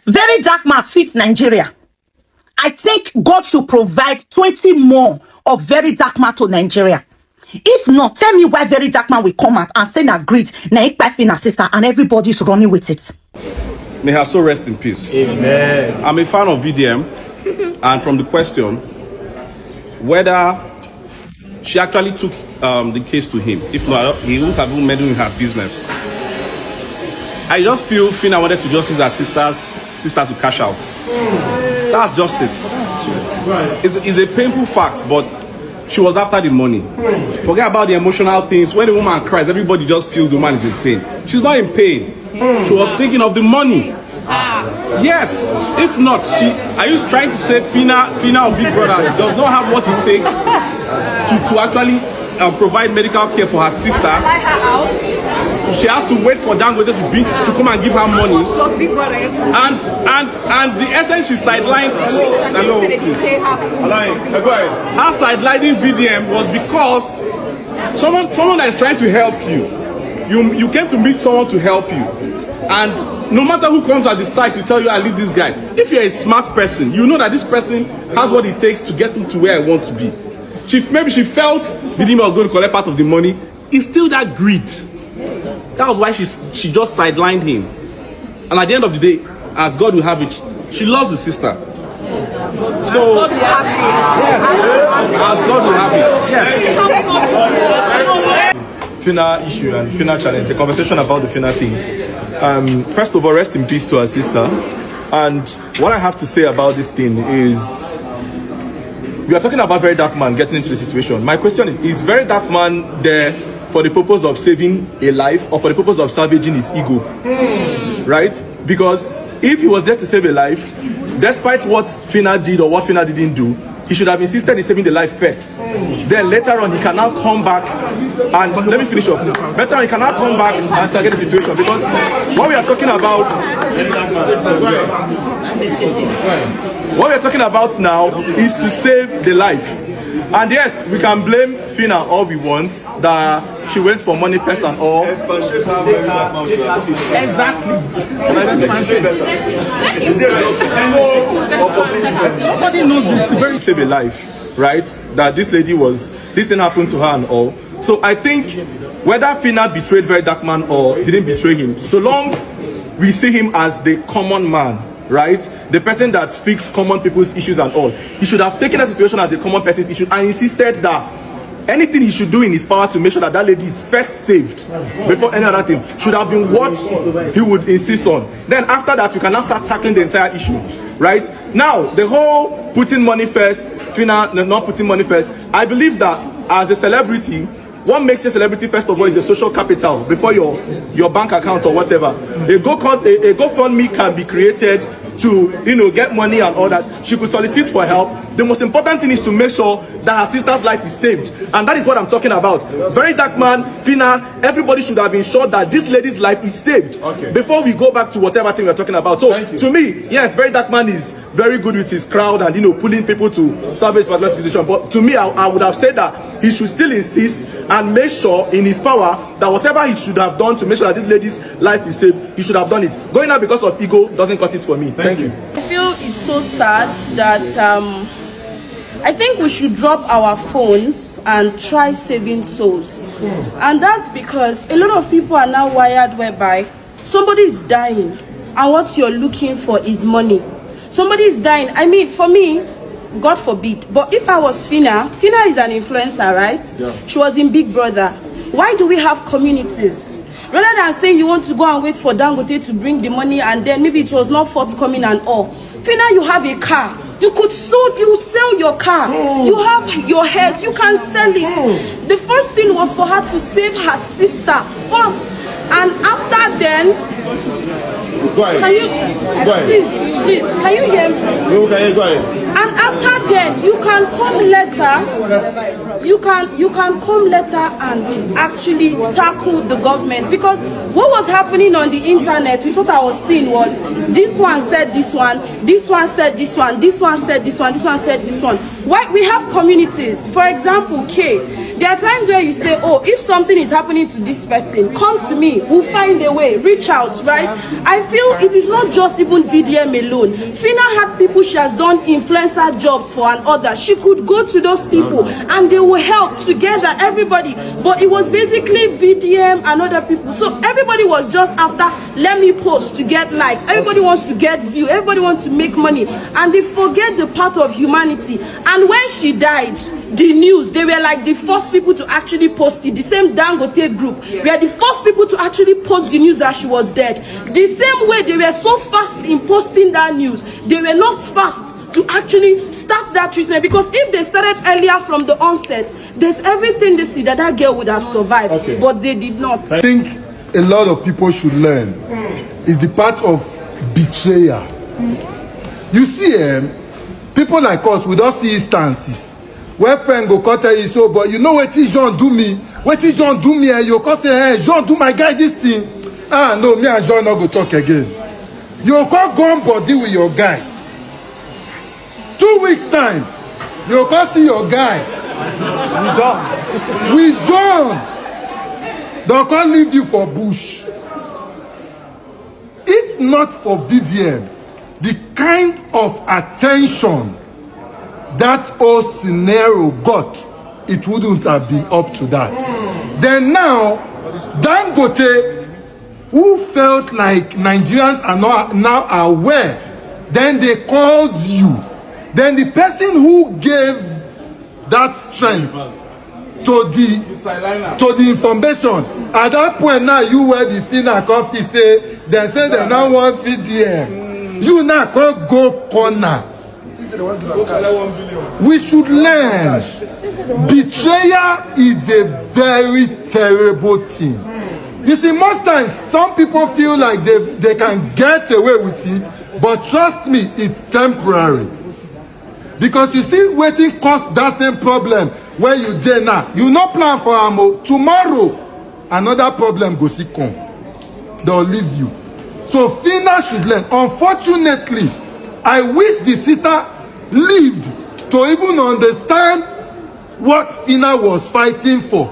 Very dark man fits Nigeria. I think God should provide 20 more of very dark man to Nigeria. If not, tell me why very dark man will come out and say na greed, na Fina sister, and everybody's running with it. May her soul rest in peace. Amen. I'm a fan of VDM, and from the question whether she actually took the case to him, if not, he wouldn't have even meddled in her business. I just feel Fina wanted to just use her sister to cash out. That's just it. It's a painful fact, but she was after the money. Forget about the emotional things. When a woman cries, everybody just feels the woman is in pain. She's not in pain. She was thinking of the money. Yes. If not, are you trying to say Fina or Big Brother does not have what it takes to actually provide medical care for her sister? She has to wait for Dangote to come and give her money. And the essence she sidelined. Hello, her sidelining VDM was because someone that is trying to help you. You came to meet someone to help you. And no matter who comes at the site to tell you I leave this guy, if you're a smart person, you know that this person has what it takes to get him to where I want to be. Maybe she felt VDM was going to collect part of the money. It's still that greed. That was why she just sidelined him. And at the end of the day, as God will have it, she lost the sister. So, yes, as God will have it. Yes. Fina issue and Fina challenge, the conversation about the Fina thing. First of all, rest in peace to her sister. And what I have to say about this thing is, we are talking about Very Dark Man getting into the situation. My question is Very Dark Man there for the purpose of saving a life or for the purpose of salvaging his ego? Right? Because if he was there to save a life, despite what Fina did or what Fina didn't do, he should have insisted in saving the life first. Then later on, he can now come back and let me finish up. Later on, he can now come back and target the situation, because what we are talking about now is to save the life. And yes, we can blame Fina all we want that she went for money first and all. Exactly. Nobody knows this. Very save a life, right? That this thing happened to her and all. So I think whether Fina betrayed Very Dark Man or didn't betray him, so long we see him as the common man, right? The person that fixes common people's issues and all. He should have taken that situation as a common person's issue and insisted that anything he should do in his power to make sure that lady is first saved before any other thing should have been what he would insist on. Then after that, you can now start tackling the entire issue, right? Now, the whole putting money first, Fina not putting money first, I believe that as a celebrity, what makes a celebrity first of all is the social capital before your bank account or whatever. A GoFundMe can be created to get money and all that. She could solicit for help. The most important thing is to make sure that her sister's life is saved, and that is what I'm talking about. Very Dark Man, Fina, everybody should have ensured that this lady's life is saved before we go back to whatever thing we're talking about. So to me, yes, Very Dark Man is very good with his crowd and pulling people to salvage particular situation. But to me, I would have said that he should still insist and make sure in his power that whatever he should have done to make sure that this lady's life is saved, he should have done it. Going out because of ego doesn't cut it for me. Thank you. I feel it's so sad that I think we should drop our phones and try saving souls. And that's because a lot of people are now wired whereby somebody is dying and what you're looking for is money. Somebody is dying. I mean, for me, God forbid, but if I was Fina is an influencer, right? Yeah. She was in Big Brother. Why do we have communities? Rather than saying you want to go and wait for Dangote to bring the money and then maybe it was not forthcoming and all. Fina, you have a car. You sell your car. You have your health. You can sell it. The first thing was for her to save her sister first. And after then, go ahead. Can you, go ahead. Please, can you hear me? No, can you go ahead? And after then, you can come later. You can come later and actually tackle the government, because what was happening on the internet, we thought I was seeing was this one said this one, this one said this one, this one said this one, this one said this one. Why we have communities? For example, there are times where you say, oh, if something is happening to this person, come to me, we'll find a way, reach out, right? I feel it is not just even VDM alone. Fina had people she has done influencer jobs for and others. She could go to those people and they will help together, everybody. But it was basically VDM and other people. So everybody was just after, let me post to get likes. Everybody wants to get view. Everybody wants to make money. And they forget the part of humanity. And when she died, the news, they were like the first people to actually post it. The same Dangote group were the first people to actually post the news that she was dead. The same way they were so fast in posting that news, they were not fast to actually start that treatment, because if they started earlier from the onset, there's everything they see that that girl would have survived. Okay. But they did not. I think a lot of people should learn is the part of betrayal. You see, people like us, we don't see instances where friend go come tell you so, but you know what Jean do me? What Jean do me? And you come say, hey, Jean do my guy this thing. Ah, no, me and Jean not go talk again. You come gun body with your guy. 2 weeks time, you come see your guy. With Jean. They can't leave you for bush. If not for VDM, the kind of attention that whole scenario got, it wouldn't have been up to that. Then now, Dangote, who felt like Nigerians are not now aware, then they called you. Then the person who gave that strength to the information, at that point now, you were the Fina coffee say, they say they now want VDM. You now can't go corner. We should learn. Betrayal is a very terrible thing. You see, most times some people feel like they can get away with it, but trust me, it's temporary. Because you see, waiting cause that same problem where you dare now. You no plan for ammo. Tomorrow, another problem go see come. They'll leave you. So Fina should learn. Unfortunately, I wish the sister lived to even understand what Fina was fighting for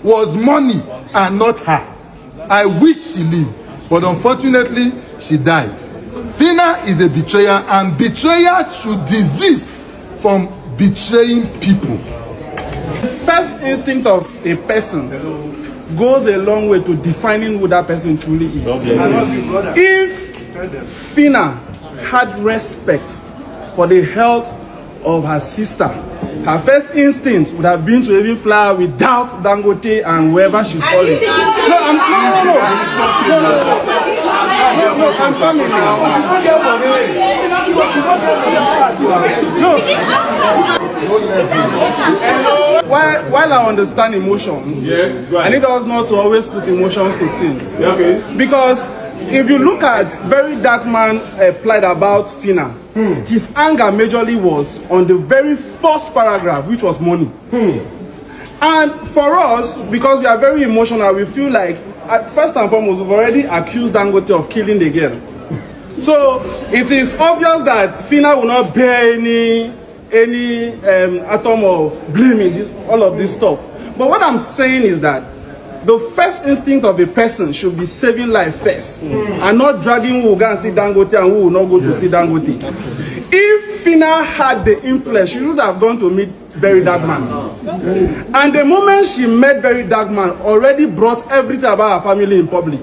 was money and not her. I wish she lived, but unfortunately, she died. Fina is a betrayer, and betrayers should desist from betraying people. The first instinct of a person goes a long way to defining who that person truly is. If Fina had respect for the health of her sister, her first instinct would have been to even fly without Dangote and whoever she's calling. While I understand emotions, I need us not to always put emotions to things. Because if you look at VeryDarkMan plied about Fina, his anger majorly was on the very first paragraph, which was money. And for us, because we are very emotional, we feel like, first and foremost, we've already accused Dangote of killing the girl. So it is obvious that Fina will not bear any atom of blaming all of this stuff. But what I'm saying is that the first instinct of a person should be saving life first, and not dragging who will go and see Dangote and who will not go to see Dangote. If Fina had the influence, she would have gone to meet VeryDarkMan. And the moment she met VeryDarkMan, already brought everything about her family in public.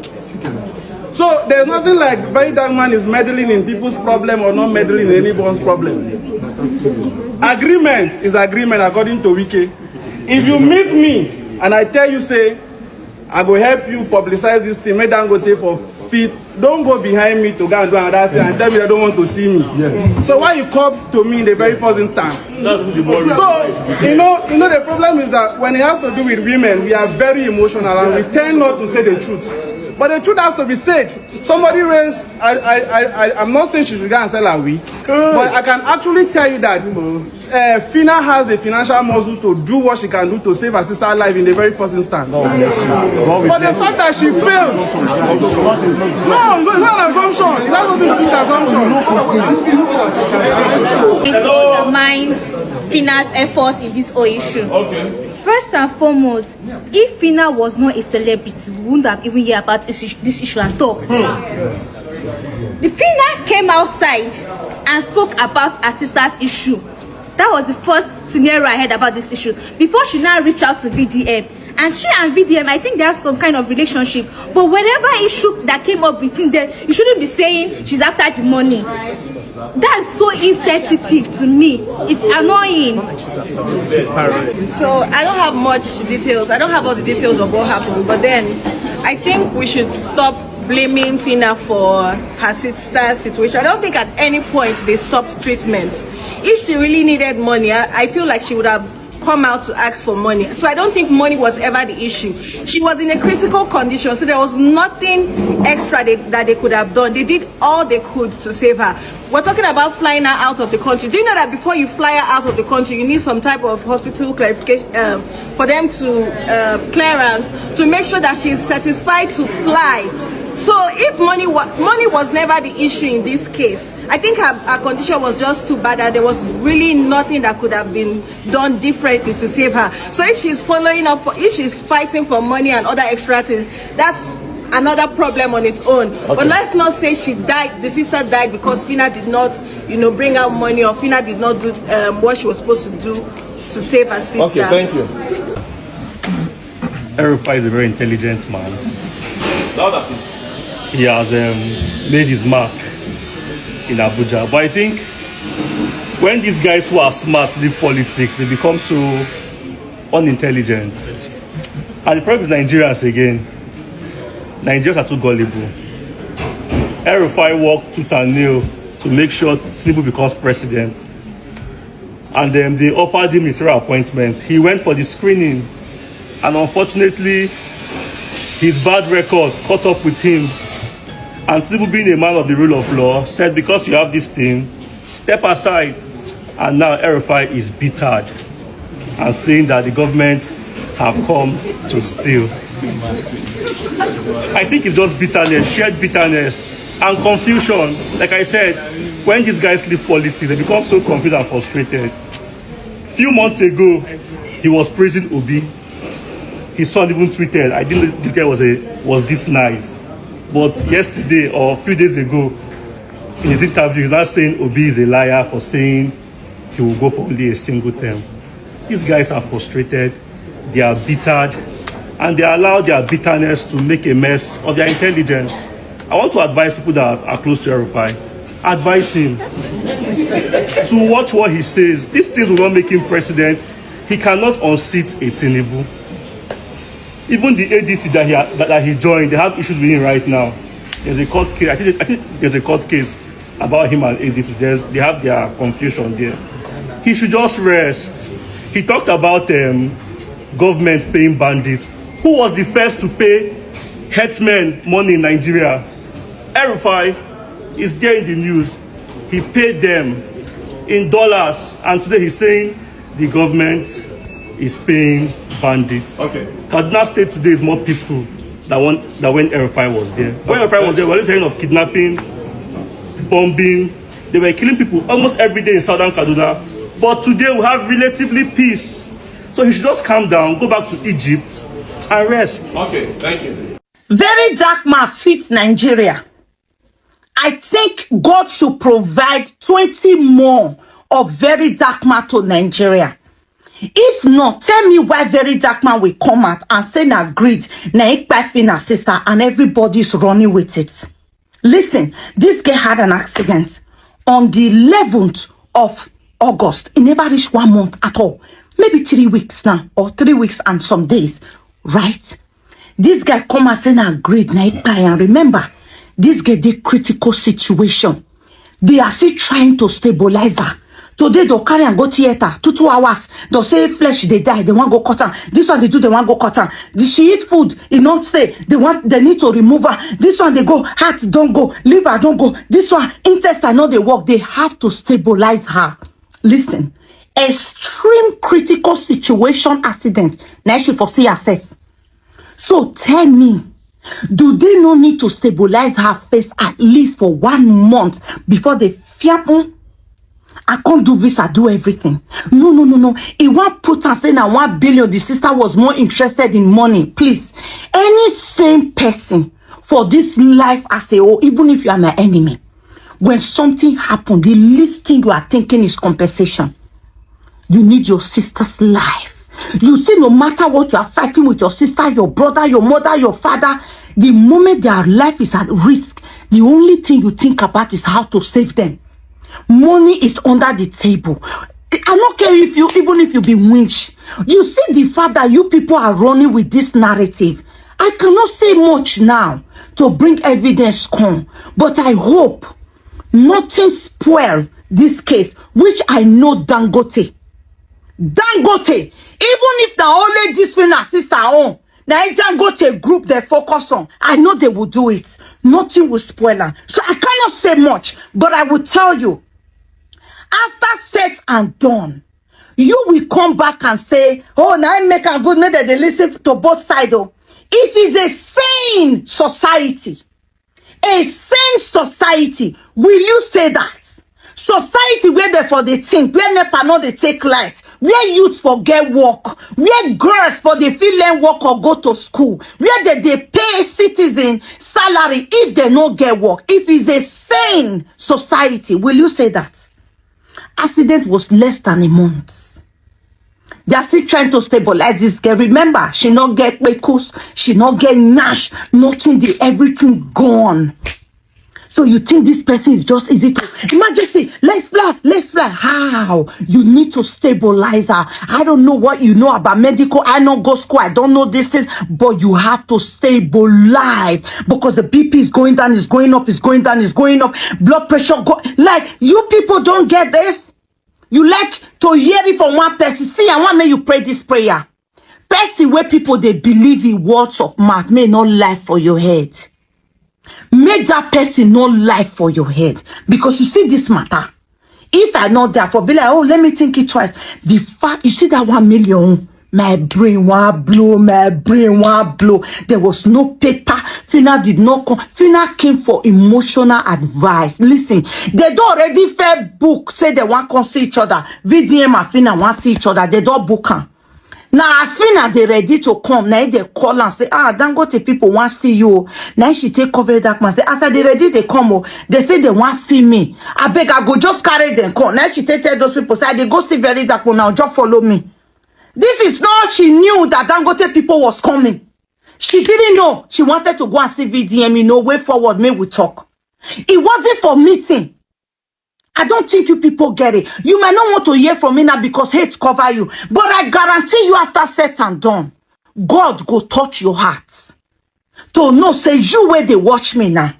So there's nothing like VeryDarkMan is meddling in people's problem or not meddling in anyone's problem. Agreement is agreement according to Wiki. If you meet me and I tell you, say, I go help you publicize this thing, make them go take for feet, don't go behind me to go and do another thing and tell me they don't want to see me. Yes. So why you come to me in the very first instance? So, you know the problem is that when it has to do with women, we are very emotional and we tend not to say the truth. But the truth has to be said. Somebody raised, I'm not saying she should go and sell her wig, but I can actually tell you that Fina has the financial muscle to do what she can do to save her sister's life in the very first instance. But the fact that she failed, no, it's not an assumption. It has nothing to do with assumption. It undermines Fina's effort in this whole issue. Okay. First and foremost, if Fina was not a celebrity, we wouldn't have even heard about this issue at all. The Fina came outside and spoke about her sister's issue. That was the first scenario I heard about this issue. Before she now reached out to VDM. And she and VDM, I think they have some kind of relationship. But whatever issue that came up between them, you shouldn't be saying she's after the money. That's so insensitive to me. It's annoying. So I don't have much details. I don't have all the details of what happened. But then I think we should stop blaming Fina for her sister's situation. I don't think at any point they stopped treatment. If she really needed money, I feel like she would have come out to ask for money. So I don't think money was ever the issue. She was in a critical condition, so there was nothing extra that they could have done. They did all they could to save her. We're talking about flying her out of the country. Do you know that before you fly her out of the country, you need some type of hospital clarification for them to clearance to make sure that she's satisfied to fly. So if money was never the issue in this case, I think her condition was just too bad and there was really nothing that could have been done differently to save her. So if she's following up, if she's fighting for money and other extra things, that's another problem on its own. Okay. But let's not say she died, the sister died because Fina did not, bring out money, or Fina did not do what she was supposed to do to save her sister. Okay, thank you. Erufai is a very intelligent man. He has made his mark in Abuja. But I think when these guys who are smart leave politics, they become so unintelligent. And the problem is Nigerians again. Nigerians are too gullible. Erufai worked tooth and nail to make sure Tinubu becomes president. And they offered him his appointment. He went for the screening. And unfortunately, his bad record caught up with him. And Tinubu, being a man of the rule of law, said, because you have this thing, step aside. And now Erufai is bittered and saying that the government have come to steal. I think it's just bitterness, shared bitterness and confusion. Like I said, when these guys leave politics, they become so confused and frustrated. A few months ago, he was praising Obi. His son even tweeted, I didn't know this guy was this nice. But yesterday or a few days ago, in his interview, he's not saying Obi is a liar for saying he will go for only a single term. These guys are frustrated, they are bittered, and they allow their bitterness to make a mess of their intelligence. I want to advise people that are close to Erufai, advise him to watch what he says. These things will not make him president. He cannot unseat a Tinubu. Even the ADC that he joined, they have issues with him right now. There's a court case. I think there's a court case about him and ADC. They have their confusion there. He should just rest. He talked about government paying bandits. Who was the first to pay herdsmen money in Nigeria? Erufai is there in the news. He paid them in dollars, and today he's saying the government is paying bandits. Okay. Kaduna State today is more peaceful than when Erufai was there. When Erufai was there, we were saying of kidnapping, bombing. They were killing people almost every day in southern Kaduna. But today we have relatively peace. So he should just calm down, go back to Egypt, and rest. Okay, thank you. VeryDarkMan fits Nigeria. I think God should provide 20 more of VeryDarkMan to Nigeria. If not, tell me why VeryDarkMan will come out and say na greed, na ikpa Fina sister, and everybody's running with it. Listen, this guy had an accident on the 11th of August. It never reached 1 month at all. Maybe 3 weeks now, or 3 weeks and some days, right? This guy come and say na greed, na ikpa, and remember, this guy did critical situation. They are still trying to stabilize her Today they'll carry and go theater 2 hours. They'll say flesh they die, they want go cut her. This one they do, they want go cut her. She eat food, it not stay. They need to remove her. This one they go, heart don't go, liver don't go. This one intestine not they work. They have to stabilize her. Listen, extreme critical situation accident. Now she foresee herself. So tell me, do they no need to stabilize her face at least for 1 month before they fear? I can't do visa, do everything. No. He won't put her saying that 1 billion, the sister was more interested in money. Please, any same person for this life as a whole, even if you are my enemy, when something happened, the least thing you are thinking is compensation. You need your sister's life. You see, no matter what you are fighting with your sister, your brother, your mother, your father, the moment their life is at risk, the only thing you think about is how to save them. Money is under the table. I don't care if you, even if you be winch. You see the fact that you people are running with this narrative. I cannot say much now to bring evidence come, but I hope nothing spoil this case, which I know Dangote, even if the only this Fina sister own, now Dangote group they focus on, I know they will do it. Nothing will spoil her. So I cannot say much, but I will tell you, after set and done, you will come back and say, oh, now I make a good, maybe they listen to both sides. Oh. If it's a sane society, will you say that? Society where they for the think, where NEPA not they take light, where youth forget work, where girls for the feel learn work or go to school, where they pay citizen salary if they not get work. If it's a sane society, will you say that? Accident was less than a month. They are still trying to stabilize this girl. Remember, she not get Bekus, she not get Nash, nothing, everything gone. So you think this person is just easy to emergency? Let's fly. How? You need to stabilize her. I don't know what you know about medical. I don't go school. I don't know these things, but you have to stabilize because the BP is going down, is going up, is going down, is going up. Blood pressure go. Like you people don't get this. You like to hear it from one person. See, I want me you pray this prayer. Person where people they believe in words of mouth may not lie for your head. Make that person not lie for your head. Because you see this matter. If I know that for be like, oh, let me think it twice. The fact, you see that 1 million, my brain won't blow. There was no paper. Fina did not come. Fina came for emotional advice. Listen, they don't already fair book, say they want to see each other. VDM and Fina want to see each other. They don't book her. Now, as Fina they ready to come, now they call and say, Dangote people want to see you. Now she take cover that man. Say, after they ready, they come. They say they want to see me. I beg, I go just carry them. Come. Now she tell those people, say, they go see VeryDarkMan now, just follow me. This is not, she knew that Dangote people was coming. She didn't know. She wanted to go and see VDM, you know, way forward, may we talk. It wasn't for meeting. I don't think you people get it. You might not want to hear from me now because hate cover you. But I guarantee you after set and done, God go touch your heart. To know, say you where they watch me now.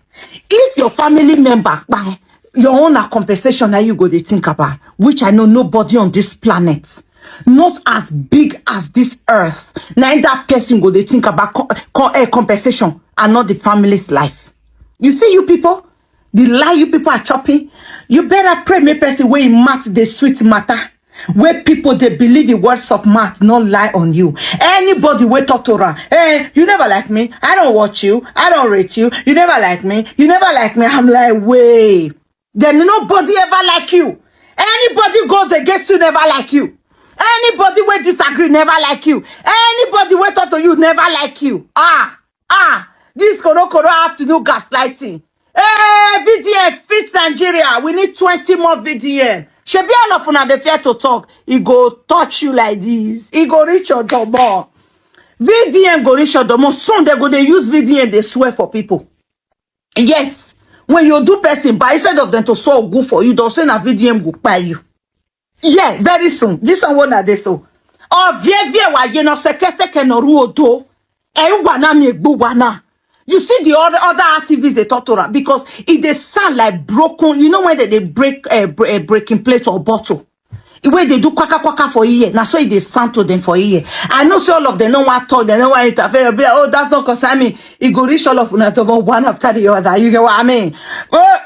If your family member buy your own compensation that you go they think about, which I know nobody on this planet, not as big as this earth, neither person go they think about compensation and not the family's life. You see you people? The lie you people are chopping, you better pray me person where math the sweet matter. Where people they believe the words of math, not lie on you. Anybody wait talk to her, hey, you never like me, I don't watch you, I don't rate you, you never like me, I'm like, wait. Then nobody ever like you. Anybody goes against you never like you. Anybody will disagree never like you. Anybody will talk to you never like you. This Koro have to do gaslighting. Hey, VDM fits Nigeria. We need 20 more VDM. She be all of una the fear to talk. He go touch you like this. He go reach your door more. VDM go reach your door more. Soon they go they use VDM. They swear for people. Yes, when you do person, but instead of them to so good for you, they'll say na VDM go buy you. Yeah, very soon. This one are they so. Oh, vie wa ye no seke no ruodo. E wana mi egbo wana. You see the other activists they talk to her because it they sound like broken. You know when they break breaking plate or bottle. The way they do kwaka for a year. Now so they sound to them for a year. I know so all of them don't want to talk, they don't want to interfere. Oh, that's not concern me. It go reach all of them one after the other. You get what I mean? Well,